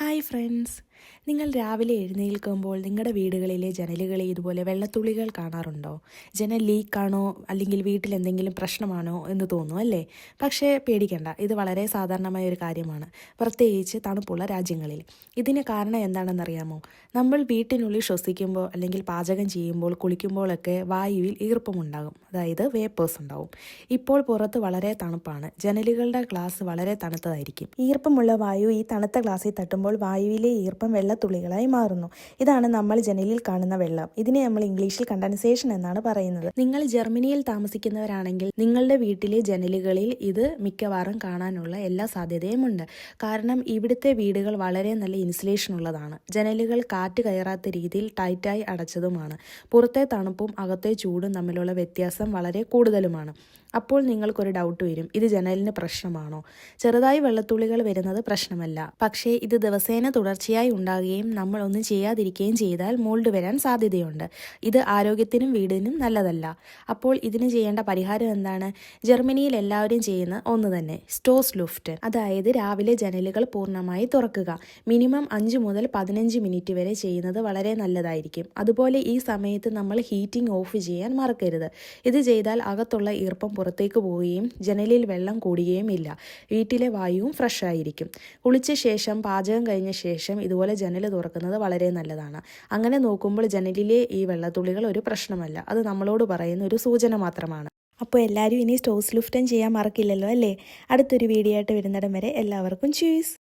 Hi friends, നിങ്ങൾ രാവിലെ എഴുന്നേൽക്കുമ്പോൾ നിങ്ങളുടെ വീടുകളിലെ ജനലുകളിൽ ഇതുപോലെ വെള്ളത്തുള്ളികൾ കാണാറുണ്ടോ? ജനൽ ലീക്കാണോ അല്ലെങ്കിൽ വീട്ടിൽ എന്തെങ്കിലും പ്രശ്നമാണോ എന്ന് തോന്നും അല്ലേ? പക്ഷേ പേടിക്കേണ്ട, ഇത് വളരെ സാധാരണമായ ഒരു കാര്യമാണ്, പ്രത്യേകിച്ച് തണുപ്പുള്ള രാജ്യങ്ങളിൽ. ഇതിന് കാരണം എന്താണെന്നറിയാമോ? നമ്മൾ വീട്ടിനുള്ളിൽ ശ്വസിക്കുമ്പോൾ അല്ലെങ്കിൽ പാചകം ചെയ്യുമ്പോൾ കുളിക്കുമ്പോഴൊക്കെ വായുവിൽ ഈർപ്പമുണ്ടാകും, അതായത് വേപ്പേഴ്സ് ഉണ്ടാവും. ഇപ്പോൾ പുറത്ത് വളരെ തണുപ്പാണ്, ജനലുകളുടെ ഗ്ലാസ് വളരെ തണുത്തതായിരിക്കും. ഈർപ്പമുള്ള വായു ഈ തണുത്ത ഗ്ലാസ്സിൽ തട്ടുമ്പോൾ വായുവിലെ ഈർപ്പം വെള്ളത്തുള്ളികളായി മാറുന്നു. ഇതാണ് നമ്മൾ ജനലിൽ കാണുന്ന വെള്ളം. ഇതിനെ നമ്മൾ ഇംഗ്ലീഷിൽ കണ്ടൻസേഷൻ എന്നാണ് പറയുന്നത്. നിങ്ങൾ ജർമ്മനിയിൽ താമസിക്കുന്നവരാണെങ്കിൽ നിങ്ങളുടെ വീട്ടിലെ ജനലുകളിൽ ഇത് മിക്കവാറും കാണാനുള്ള എല്ലാ സാധ്യതയുമുണ്ട്. കാരണം ഇവിടുത്തെ വീടുകൾ വളരെ നല്ല ഇൻസുലേഷൻ ഉള്ളതാണ്. ജനലുകൾ കാറ്റ് കയറാത്ത രീതിയിൽ ടൈറ്റായി അടച്ചതുമാണ്. പുറത്തെ തണുപ്പും അകത്തെ ചൂടും തമ്മിലുള്ള വ്യത്യാസം വളരെ കൂടുതലുമാണ്. അപ്പോൾ നിങ്ങൾക്കൊരു ഡൗട്ട് വരും, ഇത് ജനലിന് പ്രശ്നമാണോ? ചെറുതായി വെള്ളത്തുള്ളികൾ വരുന്നത് പ്രശ്നമല്ല, പക്ഷേ ഇത് ദിവസേന തുടർച്ചയായി ഉണ്ടാകുകയും നമ്മൾ ഒന്നും ചെയ്യാതിരിക്കുകയും ചെയ്താൽ മോൾഡ് വരാൻ സാധ്യതയുണ്ട്. ഇത് ആരോഗ്യത്തിനും വീടിനും നല്ലതല്ല. അപ്പോൾ ഇതിന് ചെയ്യേണ്ട പരിഹാരം എന്താണ്? ജർമ്മനിയിൽ എല്ലാവരും ചെയ്യുന്ന ഒന്ന് തന്നെ, സ്റ്റോസ് ലുഫ്റ്റ്. അതായത് രാവിലെ ജനലുകൾ പൂർണ്ണമായി തുറക്കുക. മിനിമം 5 മുതൽ 15 മിനിറ്റ് വരെ ചെയ്യുന്നത് വളരെ നല്ലതായിരിക്കും. അതുപോലെ ഈ സമയത്ത് നമ്മൾ ഹീറ്റിംഗ് ഓഫ് ചെയ്യാൻ മറക്കരുത്. ഇത് ചെയ്താൽ അകത്തുള്ള ഈർപ്പം പുറത്തേക്ക് പോവുകയും ജനലിൽ വെള്ളം കൂടുകയും ഇല്ല. വീട്ടിലെ വായുവും ഫ്രഷ് ആയിരിക്കും. കുളിച്ച ശേഷം പാചകം കഴിഞ്ഞ ശേഷം ഇതുപോലെ ജനൽ തുറക്കുന്നത് വളരെ നല്ലതാണ്. അങ്ങനെ നോക്കുമ്പോൾ ജനലിലെ ഈ വെള്ളത്തുള്ളികൾ ഒരു പ്രശ്നമല്ല, അത് നമ്മളോട് പറയുന്ന ഒരു സൂചന മാത്രമാണ്. അപ്പോൾ എല്ലാവരും ഇനി സ്റ്റോസ് ലുഫ്റ്റൻ ചെയ്യാൻ മറക്കില്ലല്ലോ അല്ലേ? അടുത്തൊരു വീഡിയോ ആയിട്ട് വരുന്നിടം വരെ എല്ലാവർക്കും ചീസ്.